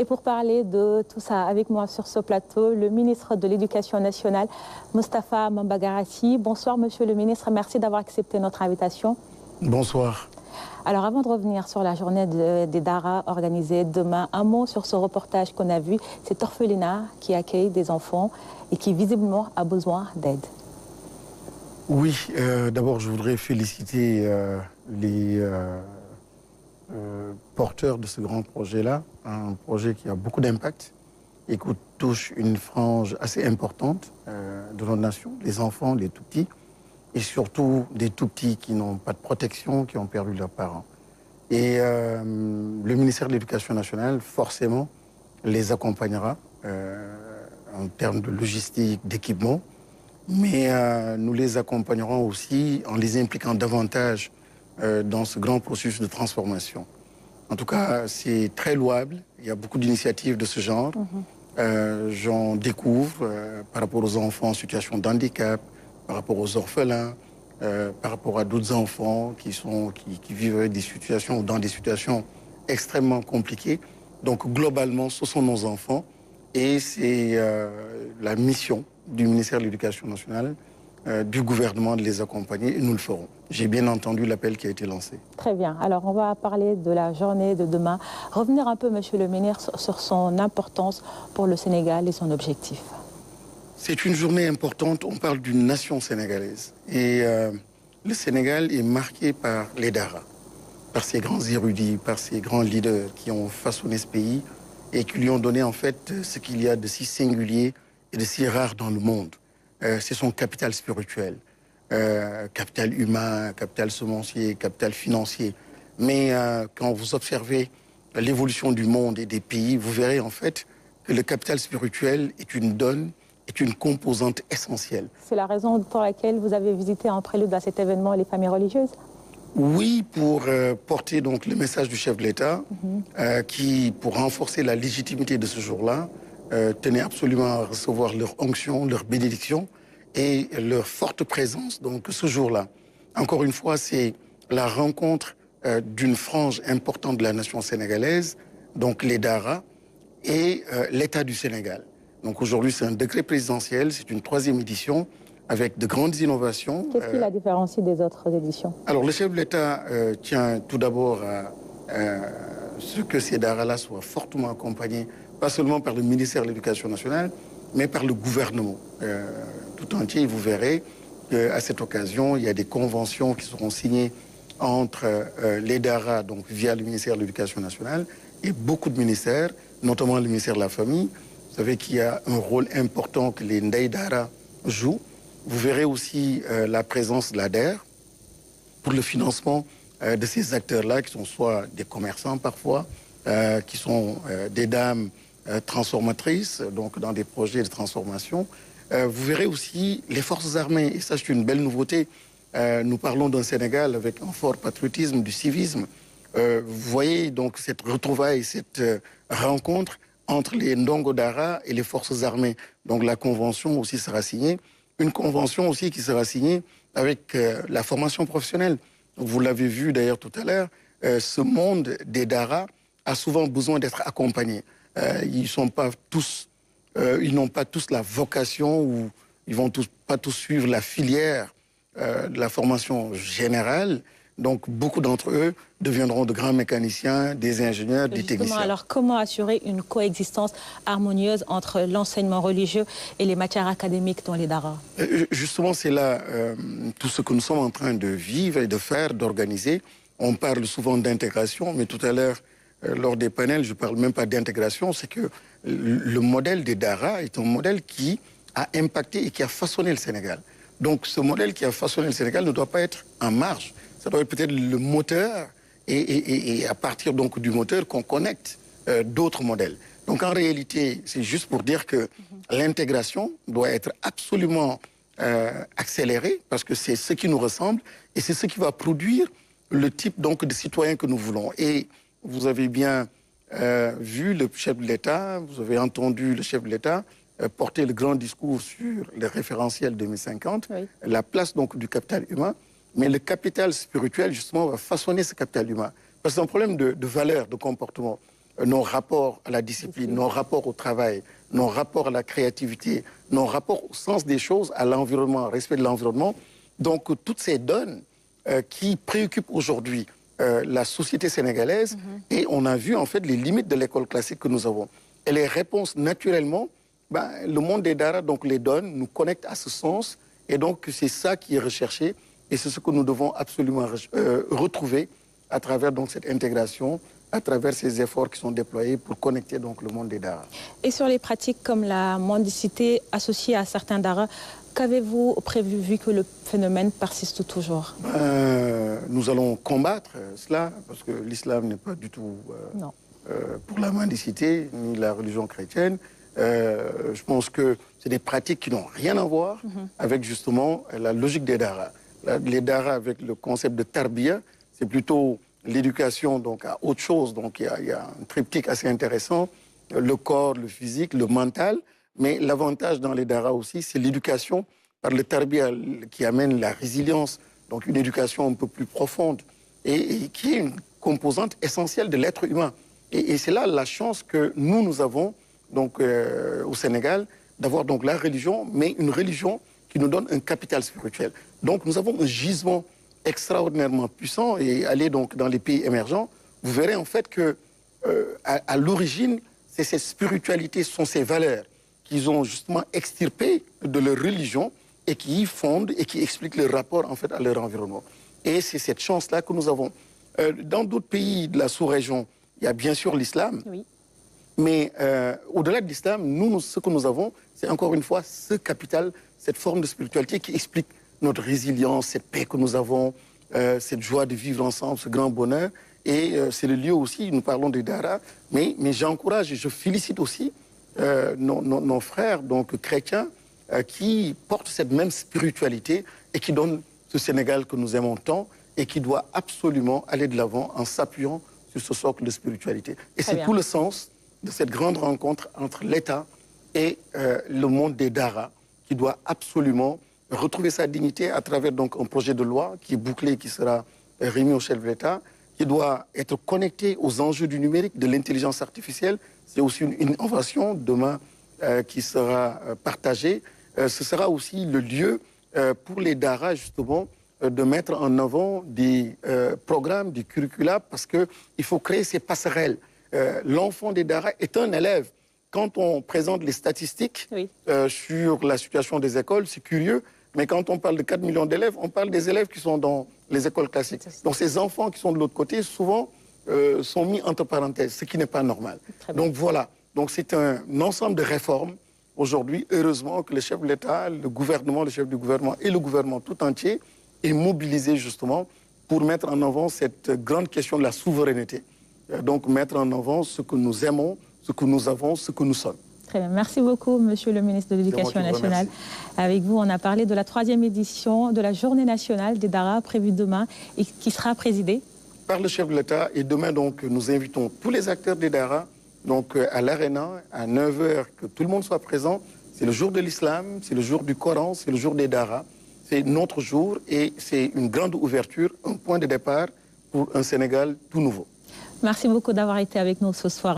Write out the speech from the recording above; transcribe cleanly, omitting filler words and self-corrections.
Et pour parler de tout ça avec moi sur ce plateau, le ministre de l'Éducation nationale, Moustapha Mambagarassi. Bonsoir, monsieur le ministre. Merci d'avoir accepté notre invitation. Bonsoir. Alors, avant de revenir sur la journée des Dara organisée demain, un mot sur ce reportage qu'on a vu. Cet orphelinat qui accueille des enfants et qui visiblement a besoin d'aide. Oui, d'abord, je voudrais féliciter les porteurs de ce grand projet-là. Un projet qui a beaucoup d'impact et qui touche une frange assez importante de notre nation, les enfants, les tout-petits, et surtout des tout-petits qui n'ont pas de protection, qui ont perdu leurs parents. Et le ministère de l'Éducation nationale, forcément, les accompagnera en termes de logistique, d'équipement, mais nous les accompagnerons aussi en les impliquant davantage dans ce grand processus de transformation. En tout cas, c'est très louable. Il y a beaucoup d'initiatives de ce genre. J'en découvre par rapport aux enfants en situation de handicap, par rapport aux orphelins, par rapport à d'autres enfants qui vivent avec des situations ou dans des situations extrêmement compliquées. Donc, globalement, ce sont nos enfants et c'est la mission du ministère de l'Éducation nationale, du gouvernement de les accompagner et nous le ferons. J'ai bien entendu l'appel qui a été lancé. Très bien. Alors, on va parler de la journée de demain. Revenir un peu, monsieur le ministre, sur son importance pour le Sénégal et son objectif. C'est une journée importante. On parle d'une nation sénégalaise. Et le Sénégal est marqué par les Dara, par ces grands érudits, par ces grands leaders qui ont façonné ce pays et qui lui ont donné en fait ce qu'il y a de si singulier et de si rare dans le monde. C'est son capital spirituel, capital humain, capital semencier, capital financier. Mais quand vous observez l'évolution du monde et des pays, vous verrez en fait que le capital spirituel est une donne, est une composante essentielle. C'est la raison pour laquelle vous avez visité en prélude à cet événement les familles religieuses? Oui, pour porter donc le message du chef de l'État qui, pour renforcer la légitimité de ce jour-là, tenait absolument à recevoir leur onction, leur bénédiction et leur forte présence donc ce jour-là. Encore une fois, c'est la rencontre d'une frange importante de la nation sénégalaise, donc les Dara, et l'État du Sénégal. Donc aujourd'hui, c'est un décret présidentiel, c'est une 3e édition avec de grandes innovations. Qu'est-ce qui la différencie des autres éditions? Alors, le chef de l'État tient tout d'abord à ce que ces Dara-là soient fortement accompagnés, pas seulement par le ministère de l'Éducation nationale, mais par le gouvernement tout entier. Vous verrez qu'à cette occasion, il y a des conventions qui seront signées entre les Dara, donc via le ministère de l'Éducation nationale, et beaucoup de ministères, notamment le ministère de la Famille. Vous savez qu'il y a un rôle important que les Ndeye Dara jouent. Vous verrez aussi la présence de l'ADER pour le financement de ces acteurs-là, qui sont soit des commerçants parfois, qui sont des dames transformatrices, donc dans des projets de transformation. Vous verrez aussi les forces armées, et ça c'est une belle nouveauté. Nous parlons d'un Sénégal avec un fort patriotisme, du civisme. Vous voyez donc cette retrouvaille, cette rencontre entre les Ndongo Dara et les forces armées. Donc la convention aussi sera signée. Une convention aussi qui sera signée avec la formation professionnelle. Vous l'avez vu d'ailleurs tout à l'heure, ce monde des Dara a souvent besoin d'être accompagné. Ils n'ont pas tous la vocation ou ils vont pas tous suivre la filière de la formation générale. Donc, beaucoup d'entre eux deviendront de grands mécaniciens, des ingénieurs, des techniciens. Alors, comment assurer une coexistence harmonieuse entre l'enseignement religieux et les matières académiques dans les Dara? Justement, c'est là tout ce que nous sommes en train de vivre et de faire, d'organiser. On parle souvent d'intégration, mais tout à l'heure, lors des panels, je ne parle même pas d'intégration. C'est que le modèle des Dara est un modèle qui a impacté et qui a façonné le Sénégal. Donc, ce modèle qui a façonné le Sénégal ne doit pas être en marge. Ça doit être peut-être le moteur et à partir donc du moteur qu'on connecte d'autres modèles. Donc en réalité, c'est juste pour dire que l'intégration doit être absolument accélérée parce que c'est ce qui nous ressemble et c'est ce qui va produire le type donc de citoyens que nous voulons. Et vous avez bien vu le chef de l'État, vous avez entendu le chef de l'État porter le grand discours sur le référentiel 2050, oui. La place donc du capital humain. Mais le capital spirituel, justement, va façonner ce capital humain. Parce que c'est un problème de valeur, de comportement. nos rapports à la discipline, nos rapports au travail, nos rapports à la créativité, nos rapports au sens des choses, à l'environnement, au respect de l'environnement. Donc, toutes ces donnes qui préoccupent aujourd'hui la société sénégalaise, et on a vu en fait les limites de l'école classique que nous avons. Et les réponses, naturellement, le monde des Dara, donc les donnes, nous connectent à ce sens, et donc c'est ça qui est recherché, et c'est ce que nous devons absolument retrouver à travers donc cette intégration, à travers ces efforts qui sont déployés pour connecter donc le monde des Dara. Et sur les pratiques comme la mendicité associée à certains Dara, qu'avez-vous prévu vu que le phénomène persiste toujours? Nous allons combattre cela, parce que l'islam n'est pas du tout pour la mendicité, ni la religion chrétienne. Je pense que c'est des pratiques qui n'ont rien à voir avec justement la logique des Dara. Les Dara, avec le concept de tarbiya, c'est plutôt l'éducation donc à autre chose. Donc il y a un triptyque assez intéressant, le corps, le physique, le mental. Mais l'avantage dans les Dara aussi, c'est l'éducation par le tarbiya qui amène la résilience, donc une éducation un peu plus profonde et qui est une composante essentielle de l'être humain. Et c'est là la chance que nous avons donc, au Sénégal d'avoir donc la religion, mais une religion qui nous donne un capital spirituel. Donc nous avons un gisement extraordinairement puissant et aller donc dans les pays émergents, vous verrez en fait que à l'origine, c'est cette spiritualité, ce sont ces valeurs qu'ils ont justement extirpées de leur religion et qui y fondent et qui expliquent leur rapport en fait à leur environnement. Et c'est cette chance-là que nous avons. Dans d'autres pays de la sous-région, il y a bien sûr l'islam, mais au-delà de l'islam, nous, ce que nous avons, c'est encore une fois ce capital, cette forme de spiritualité qui explique notre résilience, cette paix que nous avons, cette joie de vivre ensemble, ce grand bonheur. Et c'est le lieu aussi, nous parlons des Dara, mais j'encourage et je félicite aussi nos frères donc, chrétiens qui portent cette même spiritualité et qui donnent ce Sénégal que nous aimons tant et qui doit absolument aller de l'avant en s'appuyant sur ce socle de spiritualité. Et c'est tout le sens de cette grande rencontre entre l'État et le monde des Dara qui doit absolument retrouver sa dignité à travers donc un projet de loi qui est bouclé, qui sera remis au chef de l'État, qui doit être connecté aux enjeux du numérique, de l'intelligence artificielle. C'est aussi une innovation demain qui sera partagée. Ce sera aussi le lieu pour les Dara, justement, de mettre en avant des programmes, des curricula, parce qu'il faut créer ces passerelles. L'enfant des Dara est un élève. Quand on présente les statistiques sur la situation des écoles, c'est curieux, mais quand on parle de 4 millions d'élèves, on parle des élèves qui sont dans les écoles classiques. Donc ces enfants qui sont de l'autre côté, souvent, sont mis entre parenthèses, ce qui n'est pas normal. Donc voilà, donc c'est un ensemble de réformes. Aujourd'hui, heureusement que le chef de l'État, le gouvernement, le chef du gouvernement et le gouvernement tout entier est mobilisé justement pour mettre en avant cette grande question de la souveraineté. Donc mettre en avant ce que nous aimons, ce que nous avons, ce que nous sommes. Très bien. Merci beaucoup, Monsieur le ministre de l'Éducation nationale. Avec vous, on a parlé de la 3e édition de la Journée nationale des Dara prévue demain et qui sera présidée par le chef de l'État. Et demain, donc, nous invitons tous les acteurs des Dara donc, à l'Arena, à 9h, que tout le monde soit présent. C'est le jour de l'islam, c'est le jour du Coran, c'est le jour des Dara. C'est notre jour et c'est une grande ouverture, un point de départ pour un Sénégal tout nouveau. Merci beaucoup d'avoir été avec nous ce soir.